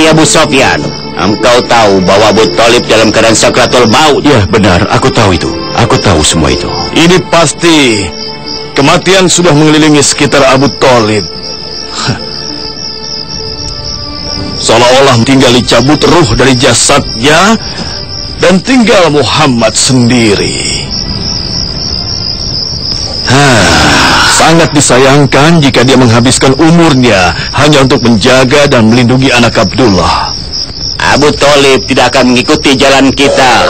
Wahai Abu Sofyan, engkau tahu bahwa Abu Thalib dalam keadaan sakratul maut? Ya, benar. Aku tahu itu. Aku tahu semua itu. Ini pasti kematian sudah mengelilingi sekitar Abu Thalib. Seolah-olah tinggal dicabut ruh dari jasadnya dan tinggal Muhammad sendiri. Sangat disayangkan jika dia menghabiskan umurnya hanya untuk menjaga dan melindungi anak Abdullah. Abu Thalib tidak akan mengikuti jalan kita.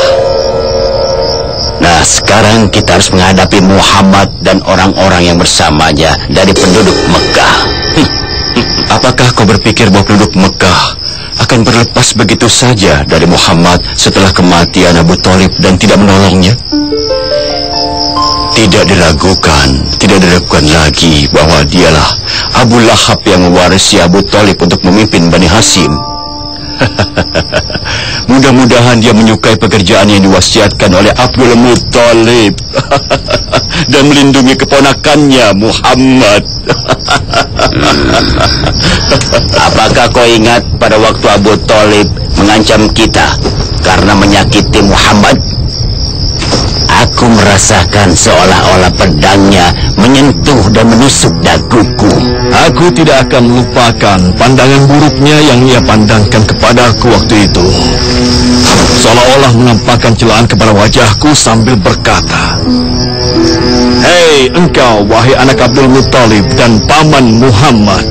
Nah, sekarang kita harus menghadapi Muhammad dan orang-orang yang bersamanya dari penduduk Mekah. Apakah kau berpikir bahwa penduduk Mekah akan berlepas begitu saja dari Muhammad setelah kematian Abu Thalib dan tidak menolongnya? Tidak diragukan lagi bahwa dialah Abu Lahab yang mewarisi Abu Thalib untuk memimpin Bani Hashim. Mudah-mudahan dia menyukai pekerjaan yang diwasiatkan oleh Abdul Muthalib dan melindungi keponakannya Muhammad. Apakah kau ingat pada waktu Abu Thalib mengancam kita karena menyakiti Muhammad? Aku merasakan seolah-olah pedangnya menyentuh dan menusuk daguku. Aku tidak akan melupakan pandangan buruknya yang ia pandangkan kepadaku waktu itu. Seolah-olah menampakkan celaan kepada wajahku sambil berkata, "Hei engkau, wahai anak Abdul Muthalib dan paman Muhammad,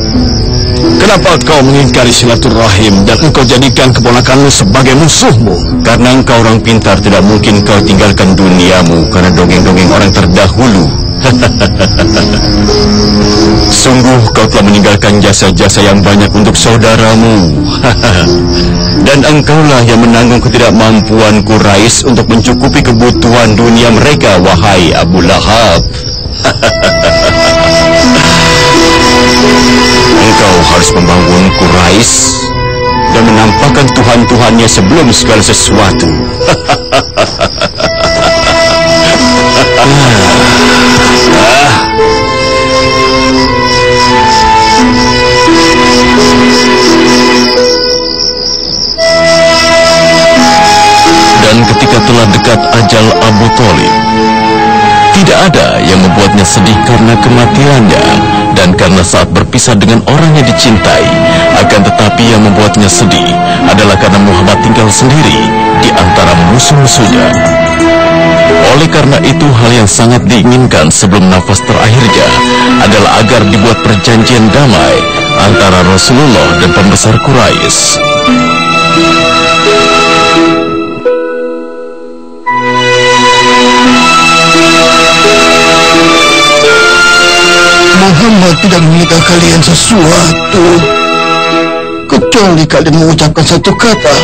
kenapa kau mengingkari silaturahim dan engkau jadikan keponakanmu sebagai musuhmu?" Karena engkau orang pintar, tidak mungkin kau tinggalkan duniamu karena dongeng-dongeng orang terdahulu. Sungguh kau telah meninggalkan jasa-jasa yang banyak untuk saudaramu. Dan engkaulah yang menanggung ketidakmampuan Quraisy untuk mencukupi kebutuhan dunia mereka, wahai Abu Lahab. Engkau harus membangun Quraisy dan menampakkan Tuhan-Tuhannya sebelum segala sesuatu. Dan ketika telah dekat ajal Abu Thalib, tidak ada yang membuatnya sedih karena kematiannya dan karena saat berpisah dengan orang yang dicintai. Akan tetapi yang membuatnya sedih adalah karena Muhammad tinggal sendiri di antara musuh-musuhnya. Oleh karena itu, hal yang sangat diinginkan sebelum nafas terakhirnya adalah agar dibuat perjanjian damai antara Rasulullah dan pembesar Quraisy. Muhammad tidak meminta kalian sesuatu kecuali kalian mengucapkan satu kata.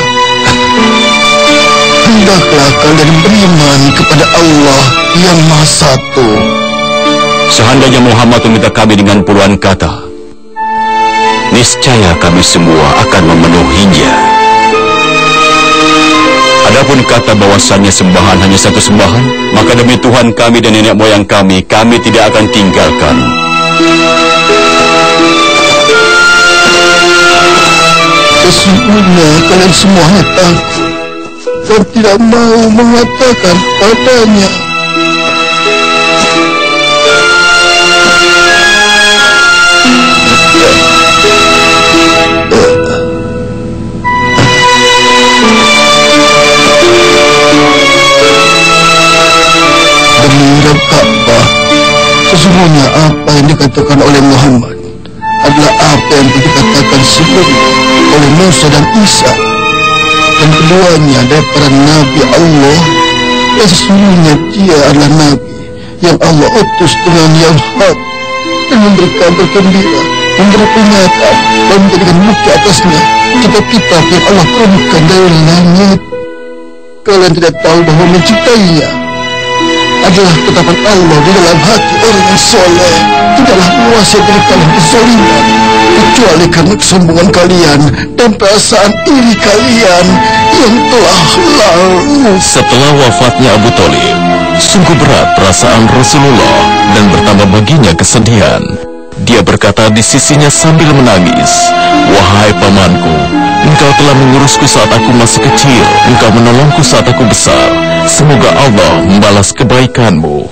Hendaklah kalian beriman kepada Allah yang Maha Satu. Seandainya Muhammad meminta kami dengan puluhan kata, niscaya kami semua akan memenuhinya. Adapun kata bahwasannya sembahan hanya satu sembahan, maka demi Tuhan kami dan nenek moyang kami tidak akan tinggalkan. Sesungguhnya kalian semuanya takut dan tidak mau mengatakan padanya. Demi Rabb Ka'bah, sesungguhnya apa yang dikatakan oleh Muhammad adalah apa yang dikatakan sebelumnya oleh Musa dan Isa, dan keduanya dari para nabi Allah. Dan sesungguhnya dia adalah nabi yang Allah utus dengan yang hak dan memberi kabar gembira, memberi peringatan dan menjadikan bukti atasnya kitab-kitab yang Allah turunkan dari langit. Kalian tidak tahu bahwa mencintainya adalah ketetapan Allah di dalam hati orang yang soleh. Tidaklah menguasai diri kalian kezaliman kecuali karena kesombongan kalian dan perasaan iri kalian yang telah lalu. Setelah wafatnya Abu Thalib, sungguh berat perasaan Rasulullah dan bertambah baginya kesedihan. Dia berkata di sisinya sambil menangis, "Wahai pamanku, Engkau telah mengurusku saat aku masih kecil. Engkau menolongku saat aku besar. Semoga Allah membalas kebaikanmu.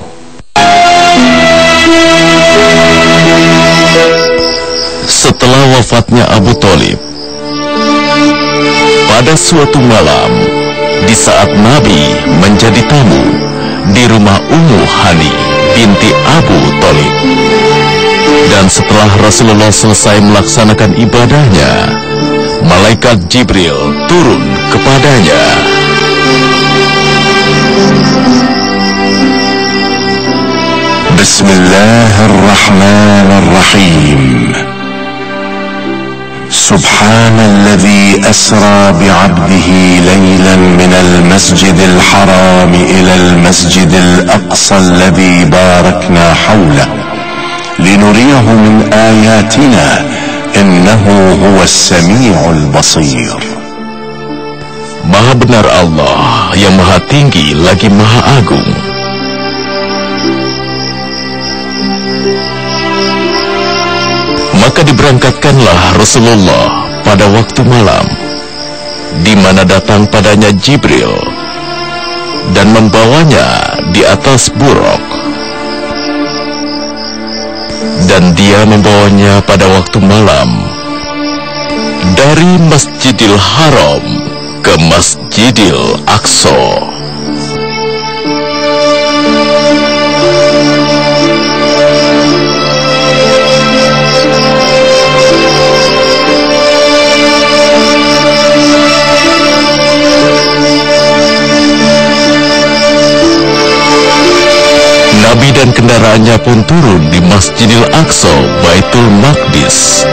Setelah wafatnya Abu Thalib, pada suatu malam, di saat Nabi menjadi tamu di rumah Ummu Hani binti Abu Thalib, dan setelah Rasulullah selesai melaksanakan ibadahnya, malaikat Jibril turun kepadanya. Bismillahirrahmanirrahim. Subhanalladzi asra bi'abdihi laylan minal masjidil haram ilal masjidil aqsa alladzi barakna hawlah linuriyahu min ayatina innahu huwas sami'ul basir. Maha benar Allah yang maha tinggi lagi maha agung. Maka diberangkatkanlah Rasulullah pada waktu malam, di mana datang padanya Jibril dan membawanya di atas buruk, dan dia membawanya pada waktu malam dari Masjidil Haram ke Masjidil Aqsa. Nabi dan kendaraannya pun turun di Masjidil Aqsa, Baitul Maqdis.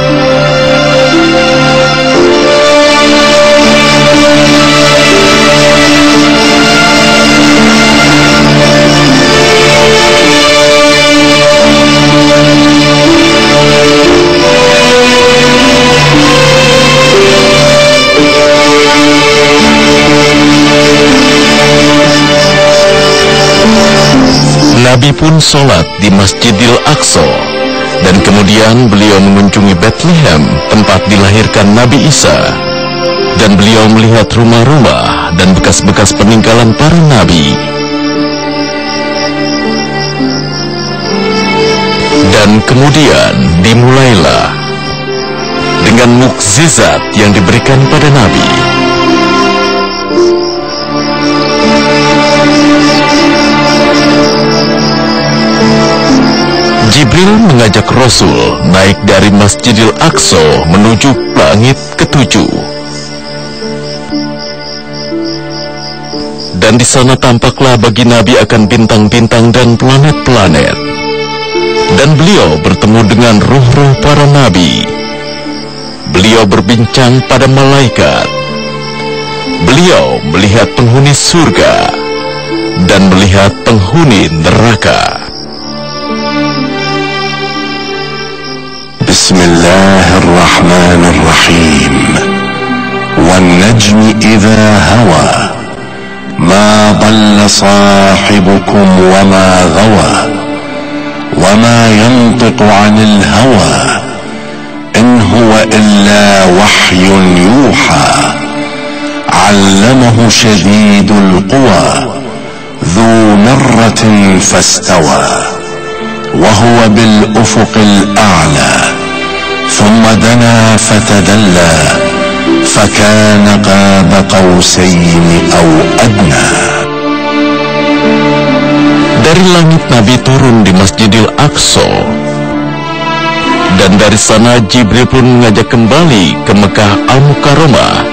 Nabi pun sholat di Masjidil Aqsa, dan kemudian beliau mengunjungi Bethlehem, tempat dilahirkan Nabi Isa, dan beliau melihat rumah-rumah dan bekas-bekas peninggalan para nabi. Dan kemudian dimulailah dengan mukjizat yang diberikan pada Nabi. Jibril mengajak Rasul naik dari Masjidil Aqsa menuju langit ketujuh. Dan di sana tampaklah bagi Nabi akan bintang-bintang dan planet-planet. Dan beliau bertemu dengan ruh-ruh para nabi. Beliau berbincang pada malaikat. Beliau melihat penghuni surga dan melihat penghuni neraka. Bismillahirrahmanirrahim. Wan najmi idza hawa ma dhalla sahibukum wa ma ghawa wa ma yantiqu 'anil hawa in huwa illa wahyun yuha 'allamahu shadidul quwa dhu marratin fastawa وهو بالأفق الأعلى ثم دنا فتدلى فكان قاب قوسين أو أدنى. Dari langit Nabi turun di Masjidil Aqsa, dan dari sana Jibril pun mengajak kembali ke Mekah Al-Mukarramah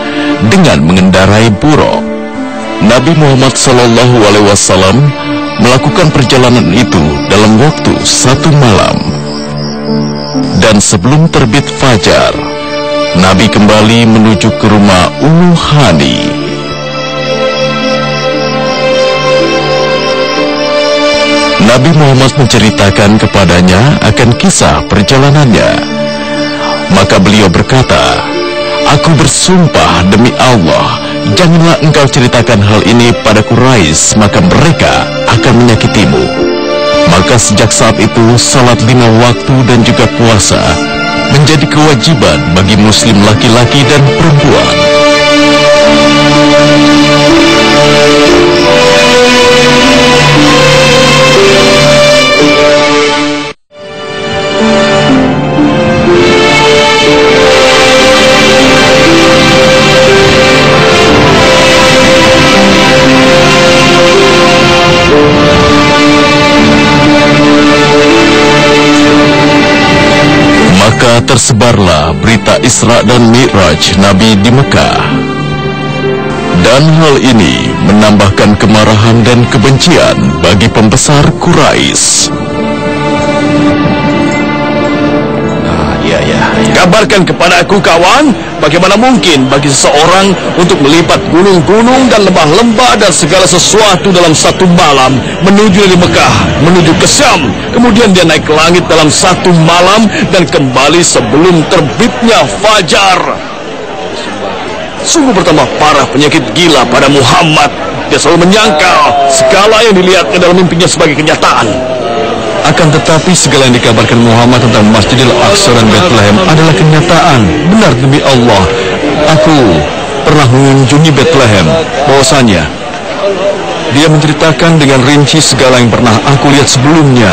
dengan mengendarai buruk. Nabi Muhammad SAW melakukan perjalanan itu dalam waktu 1 malam. Dan sebelum terbit fajar, Nabi kembali menuju ke rumah Ummu Hani. Nabi Muhammad menceritakan kepadanya akan kisah perjalanannya. Maka beliau berkata, "Aku bersumpah demi Allah, janganlah engkau ceritakan hal ini pada Quraisy, maka mereka akan menyakitimu." Maka sejak saat itu, salat 5 waktu dan juga puasa menjadi kewajiban bagi muslim laki-laki dan perempuan. Tersebarlah berita Isra dan Mi'raj Nabi di Mekah. Dan hal ini menambahkan kemarahan dan kebencian bagi pembesar Quraisy. Kabarkan kepada aku, kawan, bagaimana mungkin bagi seseorang untuk melipat gunung-gunung dan lembah-lembah dan segala sesuatu dalam satu malam, menuju dari Mekah, menuju ke Syam, kemudian dia naik ke langit dalam satu malam dan kembali sebelum terbitnya fajar. Sungguh bertambah parah penyakit gila pada Muhammad. Dia selalu menyangka segala yang dilihatnya dalam mimpinya sebagai kenyataan. Akan tetapi segala yang dikabarkan Muhammad tentang Masjidil Aqsa dan Bethlehem adalah kenyataan. Benar demi Allah, aku pernah mengunjungi Bethlehem. Bahwasanya dia menceritakan dengan rinci segala yang pernah aku lihat sebelumnya.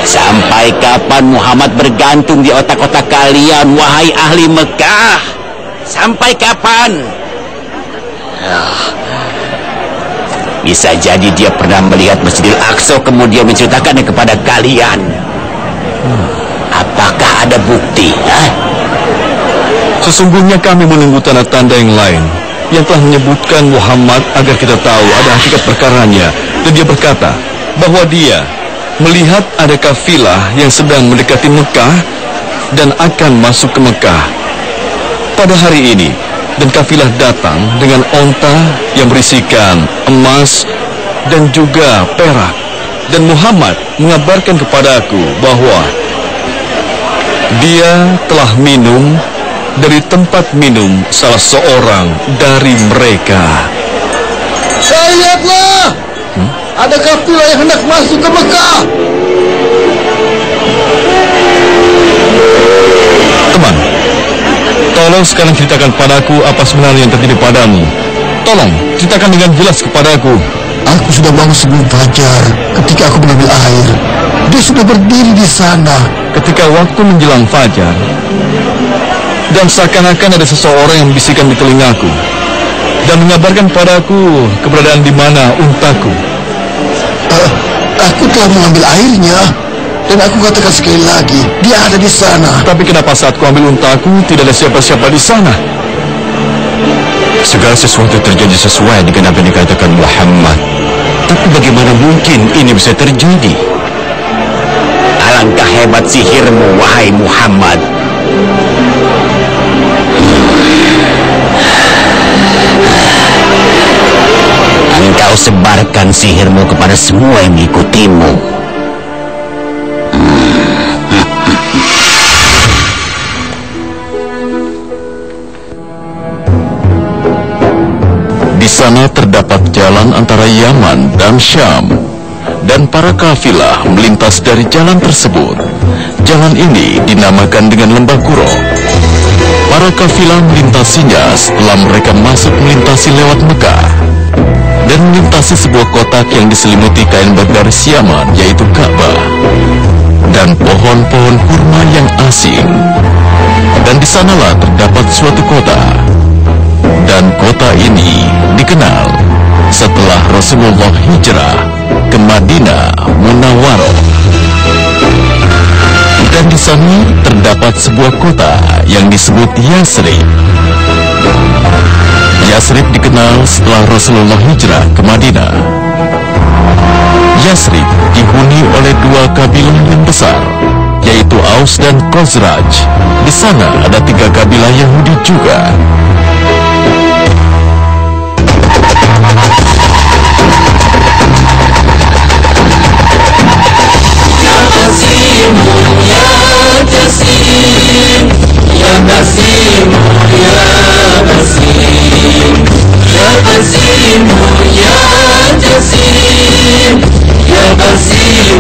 Sampai kapan Muhammad bergantung di otak-otak kalian, wahai ahli Mekah? Sampai kapan? Bisa jadi dia pernah melihat Masjidil Aqsa kemudian menceritakannya kepada kalian. Apakah ada bukti? Sesungguhnya kami menunggu tanda-tanda yang lain yang telah menyebutkan Muhammad agar kita tahu ada hakikat perkaranya. Dan dia berkata bahwa dia melihat ada kafilah yang sedang mendekati Mekah dan akan masuk ke Mekah pada hari ini. Dan kafilah datang dengan onta yang berisikan emas dan juga perak. Dan Muhammad mengabarkan kepadaku bahwa dia telah minum dari tempat minum salah seorang dari mereka. Lihatlah, ada kafilah yang hendak masuk ke Mekah. Teman, tolong sekarang ceritakan padaku apa sebenarnya yang terjadi padamu. Tolong ceritakan dengan jelas kepadaku. Aku sudah bangun sebelum fajar ketika aku mengambil air. Dia sudah berdiri di sana ketika waktu menjelang fajar. Dan seakan-akan ada seseorang yang membisikkan di telingaku dan mengabarkan padaku keberadaan di mana untaku. Aku telah mengambil airnya. Dan aku katakan sekali lagi, dia ada di sana. Tapi kenapa saat ku ambil untaku tidak ada siapa-siapa di sana? Segala sesuatu terjadi sesuai dengan apa yang dikatakan Muhammad. Tapi bagaimana mungkin ini bisa terjadi? Alangkah hebat sihirmu, wahai Muhammad. Engkau sebarkan sihirmu kepada semua yang mengikutimu. Di sana terdapat jalan antara Yaman dan Syam, dan para kafilah melintas dari jalan tersebut. Jalan ini dinamakan dengan Lembah Kuro. Para kafilah melintasinya setelah mereka masuk melintasi lewat Mekah dan melintasi sebuah kotak yang diselimuti kain bergaris Yaman, yaitu Ka'bah, dan pohon-pohon kurma yang asing. Dan di sanalah terdapat suatu kota. Dan kota ini dikenal setelah Rasulullah hijrah ke Madinah Munawwaroh. Dan di sana terdapat sebuah kota yang disebut Yasrib. Yasrib dikenal setelah Rasulullah hijrah ke Madinah. Yasrib dihuni oleh dua kabilah yang besar, yaitu Aus dan Khazraj. Di sana ada 3 kabilah Yahudi juga. Ya Qasim, ya Qasim,